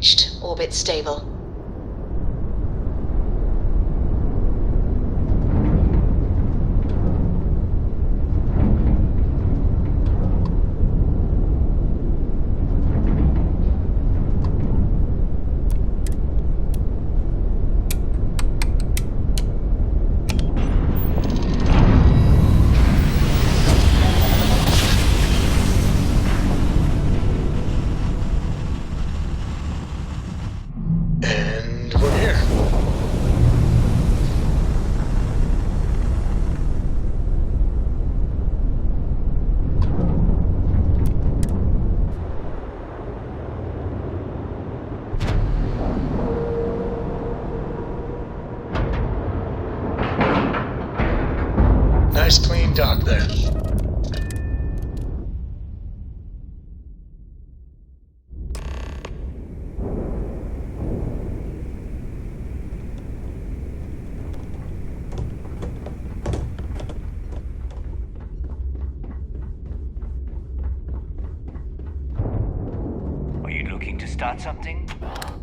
reached. Orbit stable. And we're here. Nice clean dock there. Are you looking to start something?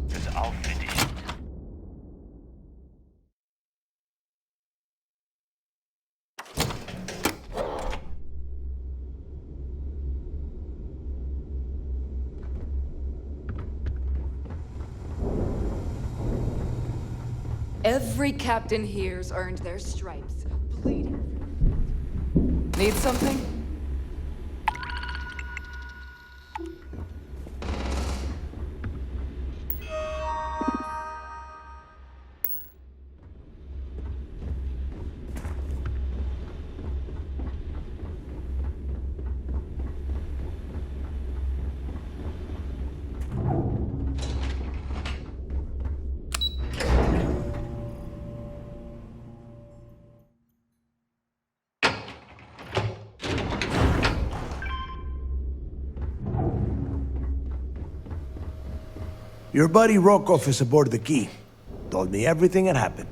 Because I'll finish it. Every captain here's earned their stripes. Bleeding. Need something? Your buddy Rokov is aboard the Key. Told me everything had happened.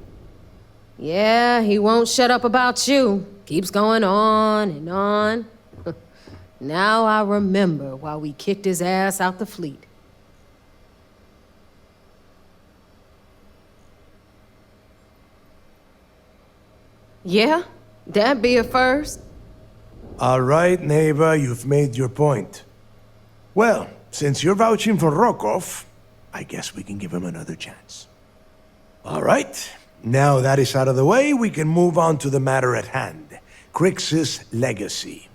Yeah, he won't shut up about you. Keeps going on and on. Now I remember why we kicked his ass out the fleet. Yeah, that'd be a first. All right, Neva, you've made your point. Well, since you're vouching for Rokov, I guess we can give him another chance. All right, now that is out of the way, we can move on to the matter at hand. Crix's legacy.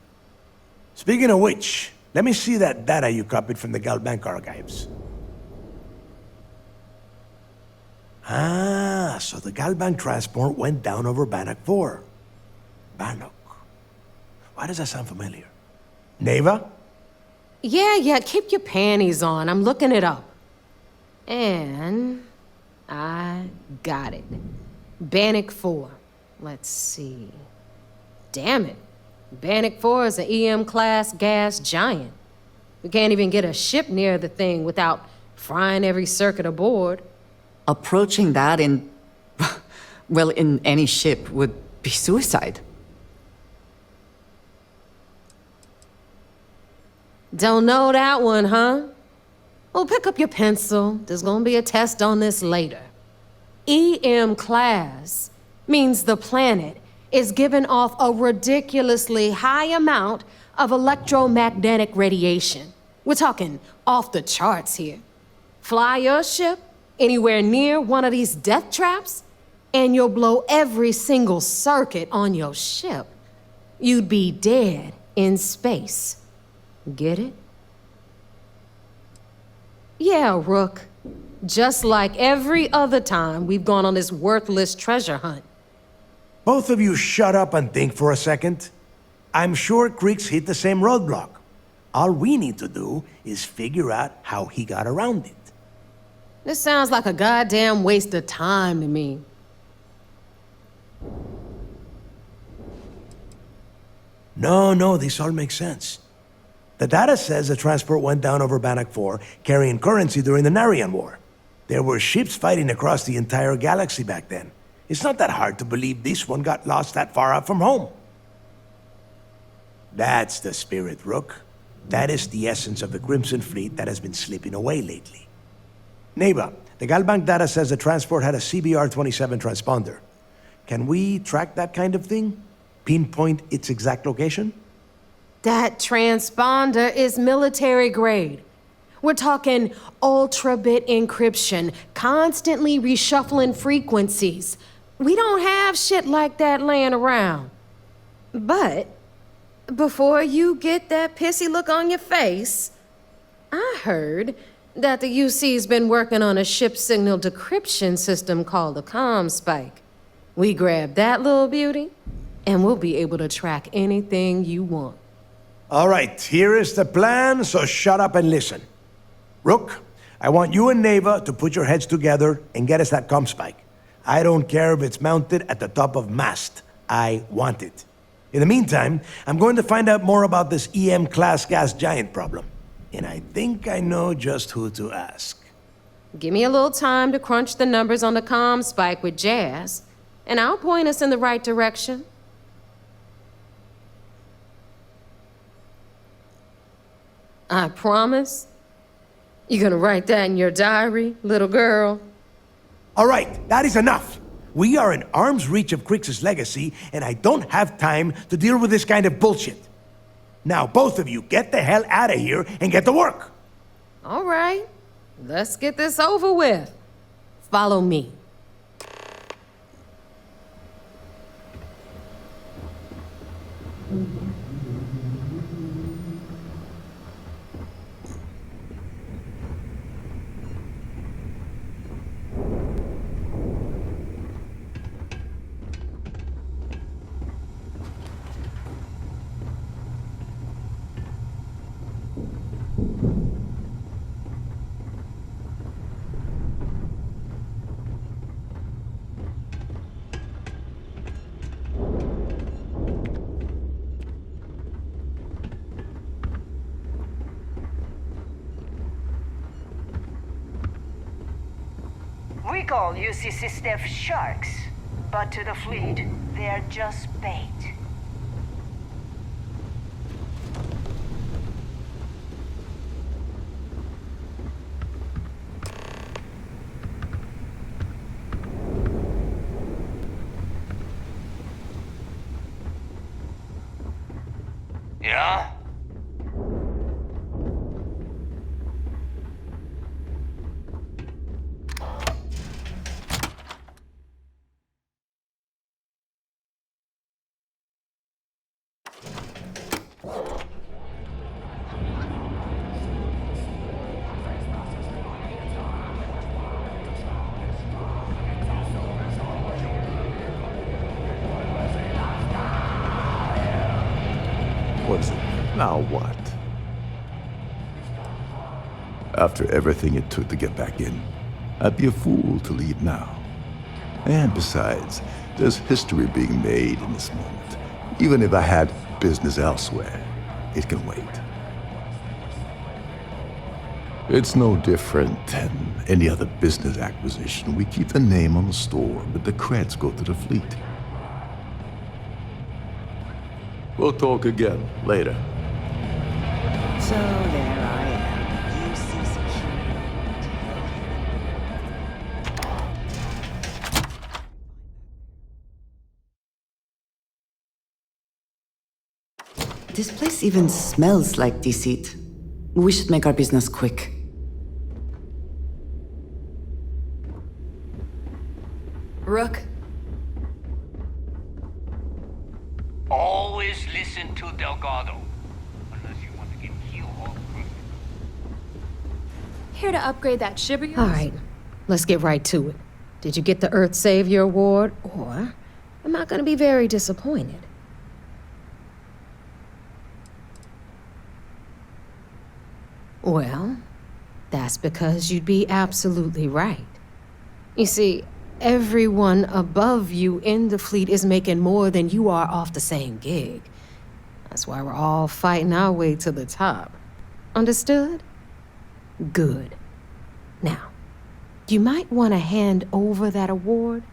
Speaking of which, let me see that data you copied from the Galbank archives. Ah, so the Galbank transport went down over Bannock 4. Bannock. Why does that sound familiar? Neva? Yeah, keep your panties on. I'm looking it up. And I got it. Bannock 4. Let's see. Damn it. Bannock 4 is an EM-class gas giant. We can't even get a ship near the thing without frying every circuit aboard. Approaching that in, well, in any ship would be suicide. Don't know that one, huh? Well, pick up your pencil. There's gonna be a test on this later. EM class means the planet is giving off a ridiculously high amount of electromagnetic radiation. We're talking off the charts here. Fly your ship anywhere near one of these death traps, and you'll blow every single circuit on your ship. You'd be dead in space. Get it? Yeah, Rook. Just like every other time we've gone on this worthless treasure hunt. Both of you shut up and think for a second. I'm sure Crix hit the same roadblock. All we need to do is figure out how he got around it. This sounds like a goddamn waste of time to me. No, this all makes sense. The data says the transport went down over Bannock 4, carrying currency during the Narian War. There were ships fighting across the entire galaxy back then. It's not that hard to believe this one got lost that far out from home. That's the spirit, Rook. That is the essence of the Crimson Fleet that has been slipping away lately. Neighbor, the Galbank data says the transport had a CBR-27 transponder. Can we track that kind of thing? Pinpoint its exact location? That transponder is military grade. We're talking ultra-bit encryption, constantly reshuffling frequencies. We don't have shit like that laying around. But before you get that pissy look on your face, I heard that the UC's been working on a ship signal decryption system called the ComSpike. We grab that little beauty, and we'll be able to track anything you want. All right, here is the plan, so shut up and listen. Rook, I want you and Neva to put your heads together and get us that ComSpike. I don't care if it's mounted at the top of mast. I want it. In the meantime, I'm going to find out more about this EM-class gas giant problem. And I think I know just who to ask. Give me a little time to crunch the numbers on the ComSpike with Jazz, and I'll point us in the right direction. I promise. You gonna write that in your diary, little girl? All right, that is enough. We are in arm's reach of Crix's legacy, and I don't have time to deal with this kind of bullshit. Now, both of you, get the hell out of here and get to work. All right, let's get this over with. Follow me. We call UCC staff sharks, but to the fleet, they're just bait. Yeah? What's it? Now what? After everything it took to get back in, I'd be a fool to leave now. And besides, there's history being made in this moment. Even if I had business elsewhere, it can wait. It's no different than any other business acquisition. We keep the name on the store, but the credits go to the fleet. We'll talk again later. So there I am, UC Security. This place even smells like deceit. We should make our business quick. Rook, Always listen to Delgado, unless you want to get killed all quick. here to upgrade that ship of yours? All right, let's get right to it. Did you get the Earth Savior Award, or am I gonna be very disappointed? Well, that's because you'd be absolutely right. You see, everyone above you in the fleet is making more than you are off the same gig. That's why we're all fighting our way to the top. Understood? Good. Now, you might want to hand over that award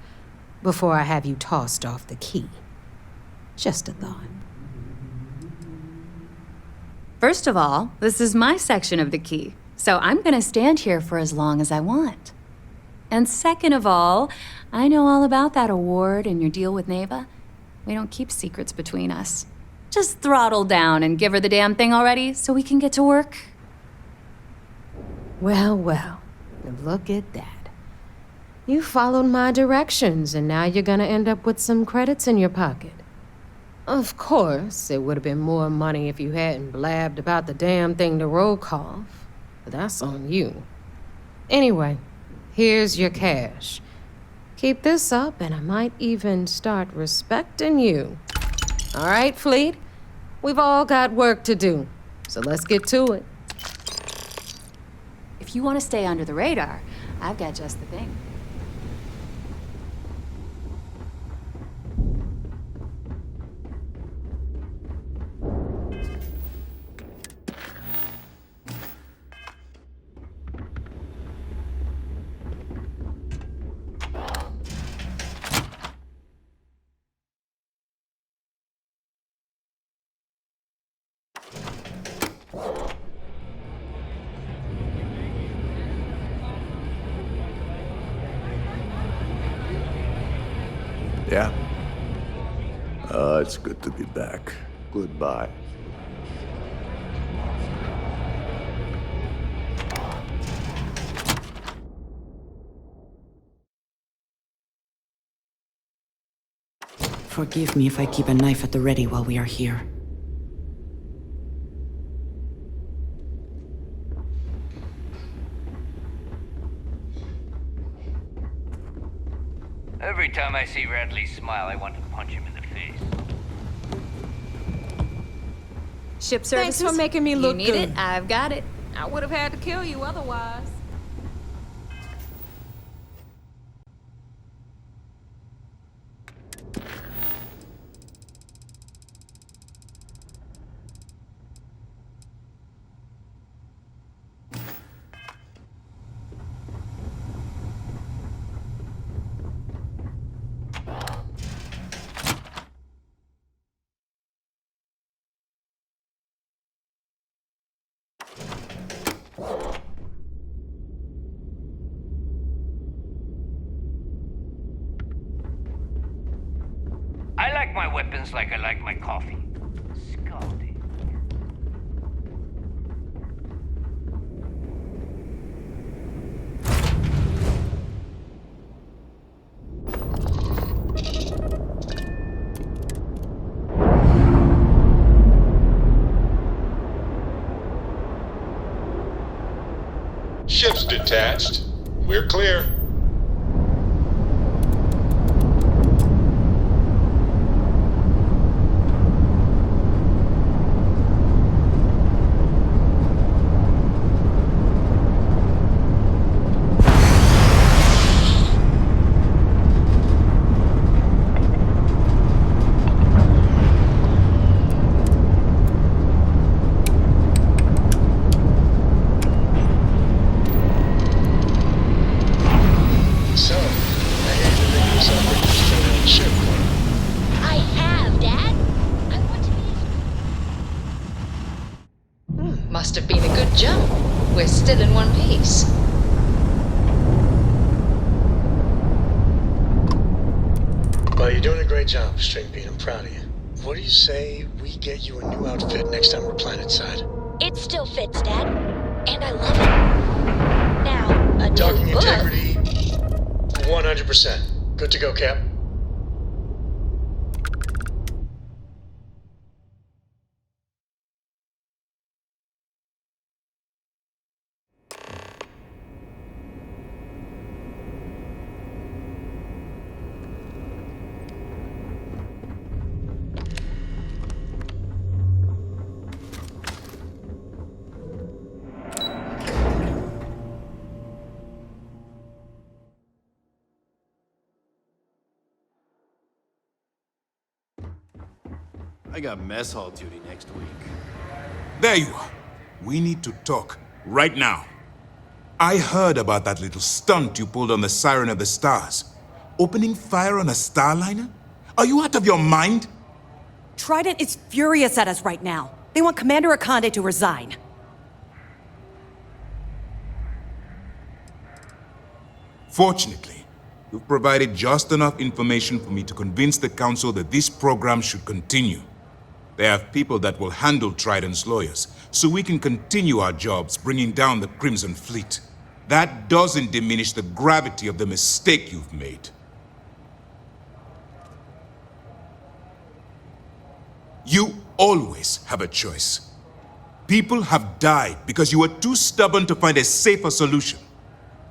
before I have you tossed off the key. Just a thought. First of all, this is my section of the key, So I'm gonna stand here for as long as I want. And second of all, I know all about that award and your deal with Neva. We don't keep secrets between us. Just throttle down and give her the damn thing already so we can get to work. Well, well, look at that. You followed my directions, and now you're gonna end up with some credits in your pocket. Of course, it would have been more money if you hadn't blabbed about the damn thing to Rokoff, but that's on you. Anyway, here's your cash. Keep this up, and I might even start respecting you. All right, Fleet? We've all got work to do, so let's get to it. If you want to stay under the radar, I've got just the thing. Yeah? It's good to be back. Goodbye. Forgive me if I keep a knife at the ready while we are here. Every time I see Radley smile, I want to punch him in the face. Ship services? Thanks for making me look You need good. it? I've got it. I would have had to kill you otherwise. I like my weapons like I like my coffee. Scalding. Ship's detached. We're clear. So, I hear you're making yourself pretty useful on the ship, huh? I have, Dad. I want to be. Must have been a good jump. We're still in one piece. Well, you're doing a great job, Stringbean. I'm proud of you. What do you say we get you a new outfit next time we're planetside? It still fits, Dad. And I love it. Now, a Talking new book. integrity, 100%. Good to go, Cap. I got mess hall duty next week. There you are. We need to talk right now. I heard about that little stunt you pulled on the Siren of the Stars. Opening fire on a Starliner? Are you out of your mind? Trident is furious at us right now. They want Commander Akande to resign. Fortunately, you've provided just enough information for me to convince the Council that this program should continue. They have people that will handle Trident's lawyers, so we can continue our jobs bringing down the Crimson Fleet. That doesn't diminish the gravity of the mistake you've made. You always have a choice. People have died because you were too stubborn to find a safer solution.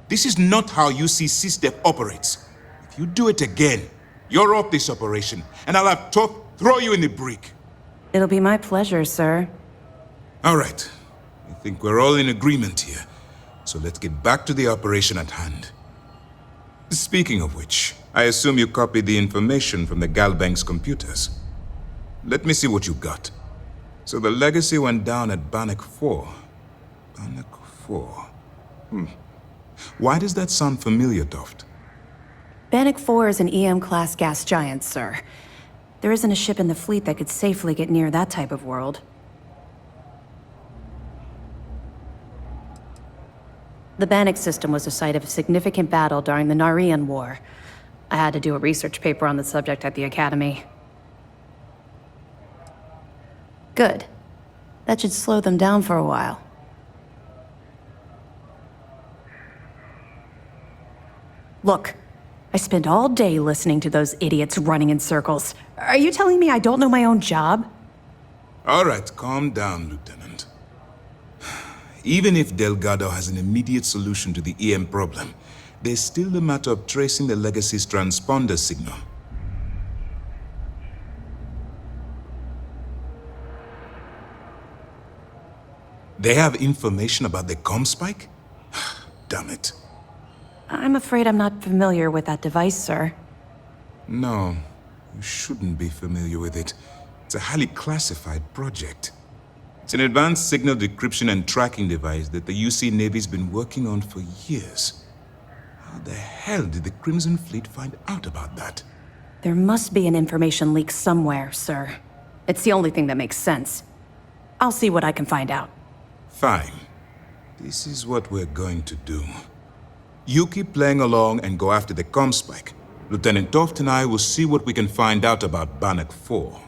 This is not how UC SysDef operates. If you do it again, you're off this operation, and I'll have Toth throw you in the brig. It'll be my pleasure, sir. All right. I think we're all in agreement here. So let's get back to the operation at hand. Speaking of which, I assume you copied the information from the Galbank's computers. Let me see what you got. So the legacy went down at Bannock 4. Bannock 4. Why does that sound familiar, Toft? Bannock 4 is an EM-class gas giant, sir. There isn't a ship in the fleet that could safely get near that type of world. The Bannock system was the site of a significant battle during the Narian War. I had to do a research paper on the subject at the Academy. Good. That should slow them down for a while. Look, I spent all day listening to those idiots running in circles. Are you telling me I don't know my own job? All right, calm down, Lieutenant. Even if Delgado has an immediate solution to the EM problem, there's still the matter of tracing the Legacy's transponder signal. They have information about the comm spike? Damn it. I'm afraid I'm not familiar with that device, sir. No, you shouldn't be familiar with it. It's a highly classified project. It's an advanced signal decryption and tracking device that the UC Navy's been working on for years. How the hell did the Crimson Fleet find out about that? There must be an information leak somewhere, sir. It's the only thing that makes sense. I'll see what I can find out. Fine. This is what we're going to do. You keep playing along and go after the comm spike. Lieutenant Toft and I will see what we can find out about Bannock 4.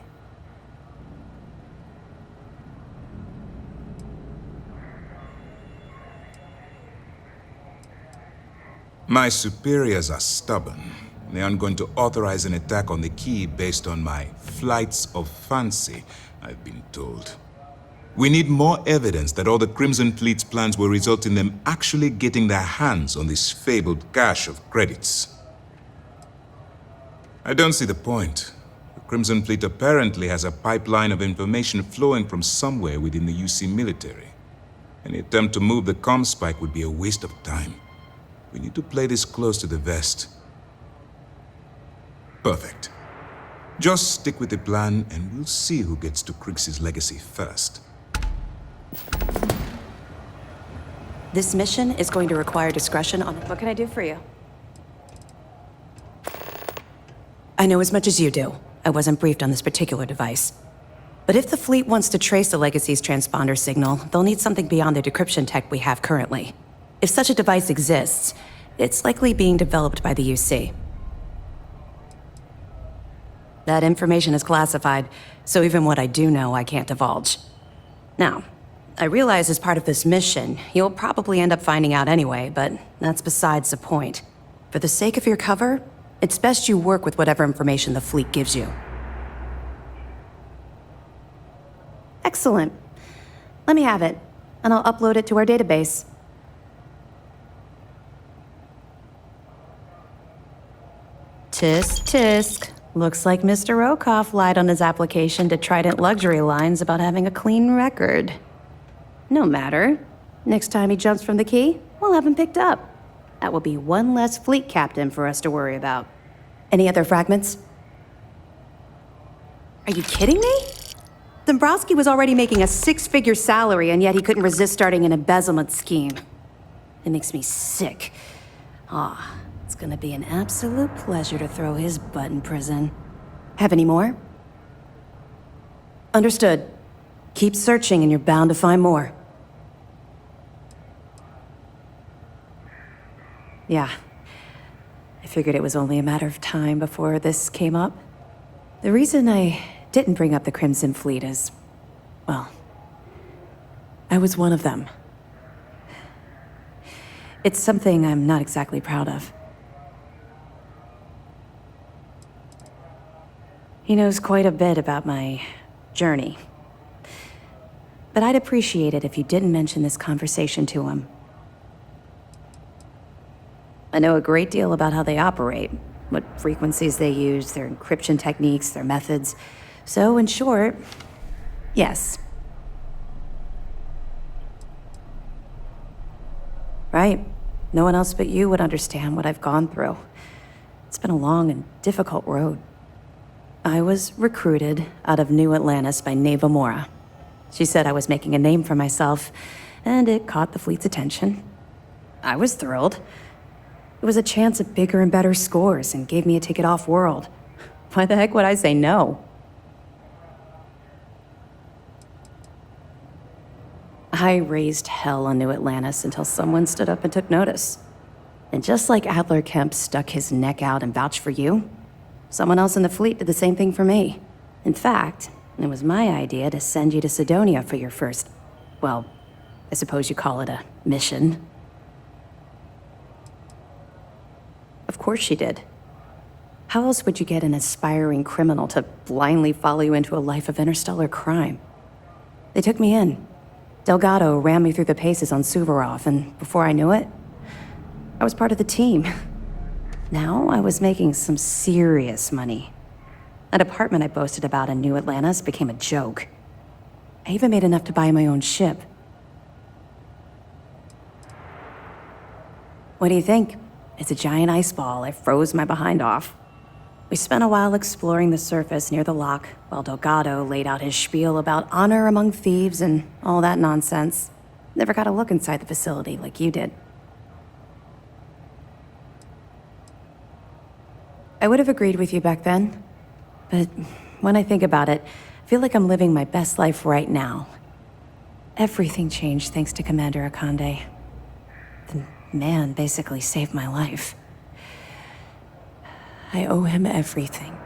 My superiors are stubborn. They aren't going to authorize an attack on the key based on my flights of fancy, I've been told. We need more evidence that all the Crimson Fleet's plans will result in them actually getting their hands on this fabled cache of credits. I don't see the point. The Crimson Fleet apparently has a pipeline of information flowing from somewhere within the UC military. Any attempt to move the comm spike would be a waste of time. We need to play this close to the vest. Perfect. Just stick with the plan and we'll see who gets to Krix's legacy first. This mission is going to require discretion on... What can I do for you? I know as much as you do. I wasn't briefed on this particular device. But if the fleet wants to trace the Legacy's transponder signal, they'll need something beyond the decryption tech we have currently. If such a device exists, it's likely being developed by the UC. That information is classified, so even what I do know, I can't divulge. Now, I realize as part of this mission, you'll probably end up finding out anyway, but that's besides the point. For the sake of your cover, it's best you work with whatever information the fleet gives you. Excellent. Let me have it, and I'll upload it to our database. Tisk, tisk. Looks like Mr. Rokoff lied on his application to Trident Luxury Lines about having a clean record. No matter. Next time he jumps from the key, we'll have him picked up. That will be one less fleet captain for us to worry about. Any other fragments? Are you kidding me? Dombrowski was already making a six-figure salary, and yet he couldn't resist starting an embezzlement scheme. It makes me sick. It's gonna be an absolute pleasure to throw his butt in prison. Have any more? Understood. Keep searching and you're bound to find more. Yeah. figured it was only a matter of time before this came up. The reason I didn't bring up the Crimson Fleet is, well, I was one of them. It's something I'm not exactly proud of. He knows quite a bit about my journey. But I'd appreciate it if you didn't mention this conversation to him. I know a great deal about how they operate, what frequencies they use, their encryption techniques, their methods. So, in short, yes. Right. No one else but you would understand what I've gone through. It's been a long and difficult road. I was recruited out of New Atlantis by Neva Mora. She said I was making a name for myself, and it caught the fleet's attention. I was thrilled. It was a chance at bigger and better scores and gave me a ticket off-world. Why the heck would I say no? I raised hell on New Atlantis until someone stood up and took notice. And just like Adler Kemp stuck his neck out and vouched for you, someone else in the fleet did the same thing for me. In fact, it was my idea to send you to Sidonia for your first, well, I suppose you call it a mission. Of course she did. How else would you get an aspiring criminal to blindly follow you into a life of interstellar crime? They took me in. Delgado ran me through the paces on Suvorov, and before I knew it, I was part of the team. Now I was making some serious money. That apartment I boasted about in New Atlantis became a joke. I even made enough to buy my own ship. What do you think? It's a giant ice ball. I froze my behind off. We spent a while exploring the surface near the lock, while Delgado laid out his spiel about honor among thieves and all that nonsense. Never got a look inside the facility like you did. I would have agreed with you back then, but when I think about it, I feel like I'm living my best life right now. Everything changed thanks to Commander Akande. The man basically saved my life. I owe him everything.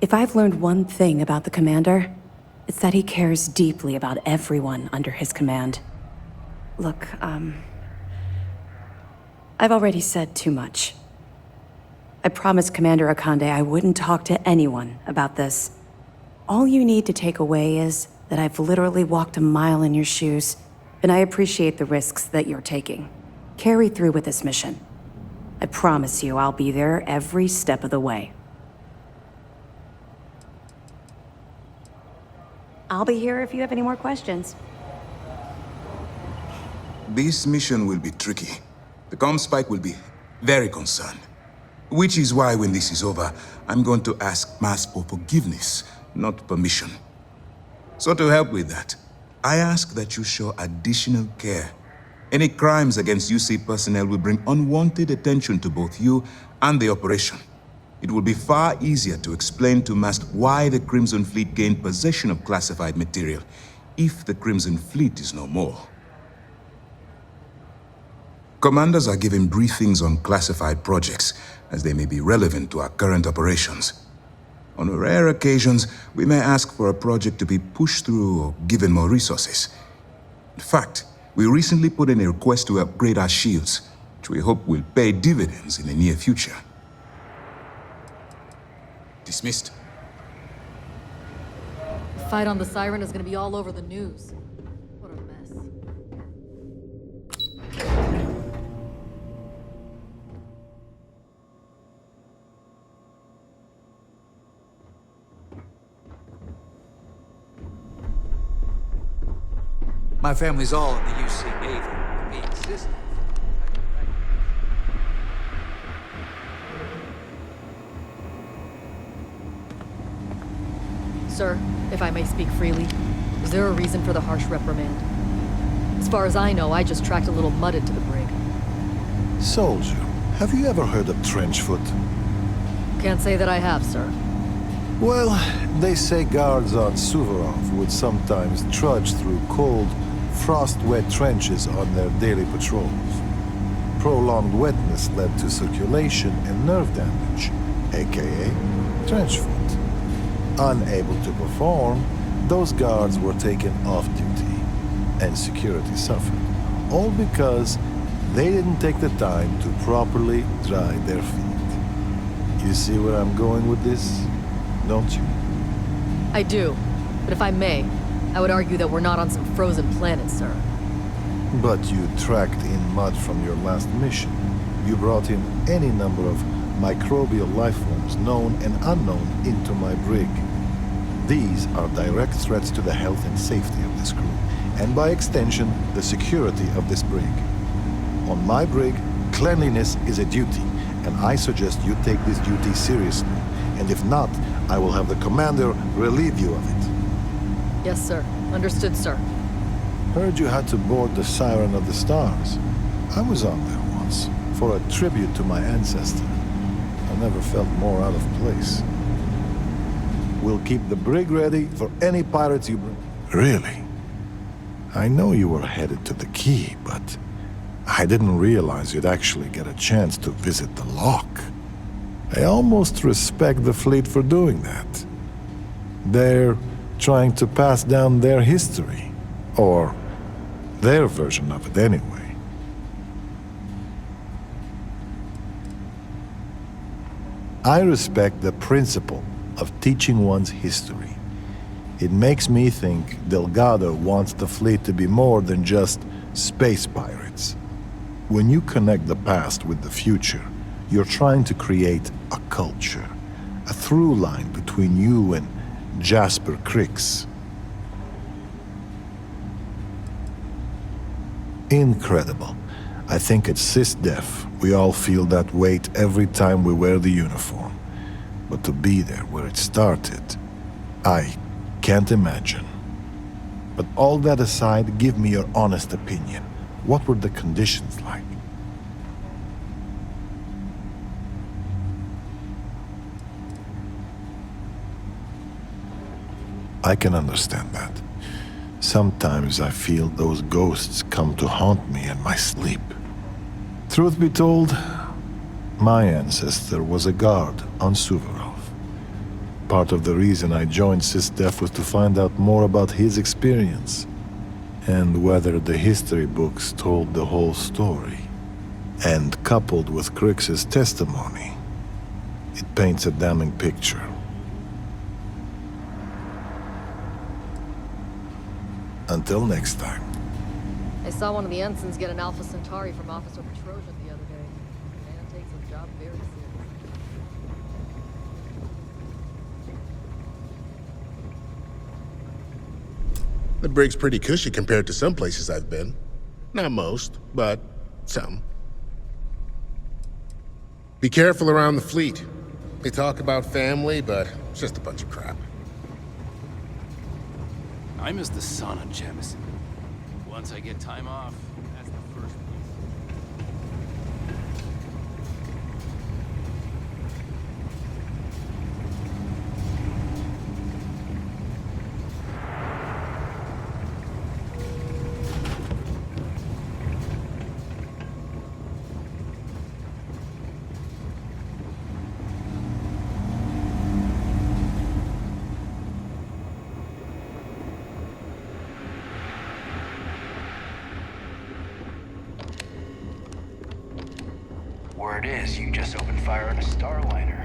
If I've learned one thing about the Commander, it's that he cares deeply about everyone under his command. Look, I've already said too much. I promised Commander Akande I wouldn't talk to anyone about this. All you need to take away is that I've literally walked a mile in your shoes, and I appreciate the risks that you're taking. Carry through with this mission. I promise you I'll be there every step of the way. I'll be here if you have any more questions. This mission will be tricky. The comm spike will be very concerned. Which is why when this is over, I'm going to ask Mass for forgiveness, not permission. So to help with that, I ask that you show additional care. Any crimes against UC personnel will bring unwanted attention to both you and the operation. It will be far easier to explain to Mast why the Crimson Fleet gained possession of classified material if the Crimson Fleet is no more. Commanders are given briefings on classified projects, as they may be relevant to our current operations. On rare occasions, we may ask for a project to be pushed through or given more resources. In fact, we recently put in a request to upgrade our shields, which we hope will pay dividends in the near future. Dismissed. The fight on the Siren is gonna be all over the news. What a mess. My family's all in the UC Navy. Me and sister. Sir, if I may speak freely, is there a reason for the harsh reprimand? As far as I know, I just tracked a little mud into the brig. Soldier, have you ever heard of trenchfoot? Can't say that I have, sir. Well, they say guards on Suvorov would sometimes trudge through cold, frost-wet trenches on their daily patrols. Prolonged wetness led to circulation and nerve damage, aka trench foot. Unable to perform, those guards were taken off duty, and security suffered, all because they didn't take the time to properly dry their feet. You see where I'm going with this, don't you? I do. But if I may, I would argue that we're not on some frozen planet, sir. But you tracked in mud from your last mission. You brought in any number of microbial life forms, known and unknown, into my brig. These are direct threats to the health and safety of this crew, and by extension, the security of this brig. On my brig, cleanliness is a duty, and I suggest you take this duty seriously. And if not, I will have the commander relieve you of it. Yes, sir. Understood, sir. Heard you had to board the Siren of the Stars. I was on there once, for a tribute to my ancestor. I never felt more out of place. We'll keep the brig ready for any pirates you bring. Really? I know you were headed to the quay, but I didn't realize you'd actually get a chance to visit the lock. I almost respect the fleet for doing that. They're trying to pass down their history, or their version of it anyway. I respect the principle of teaching one's history. It makes me think Delgado wants the fleet to be more than just space pirates. When you connect the past with the future, you're trying to create a culture, a through line between you and Jasper Cricks. Incredible. I think at SysDef, we all feel that weight every time we wear the uniform. But to be there where it started, I can't imagine. But all that aside, give me your honest opinion. What were the conditions like? I can understand that. Sometimes I feel those ghosts come to haunt me in my sleep. Truth be told, my ancestor was a guard on Suvorov. Part of the reason I joined SysDef was to find out more about his experience, and whether the history books told the whole story. And coupled with Crix's testimony, it paints a damning picture. Until next time. I saw one of the ensigns get an Alpha Centauri from Officer Petrosian the other day. The man takes his job very seriously. The brig's pretty cushy compared to some places I've been. Not most, but some. Be careful around the fleet. They talk about family, but it's just a bunch of crap. I miss the sun on Jemison. Once I get time off, that's the first Word is, you just opened fire on a Starliner.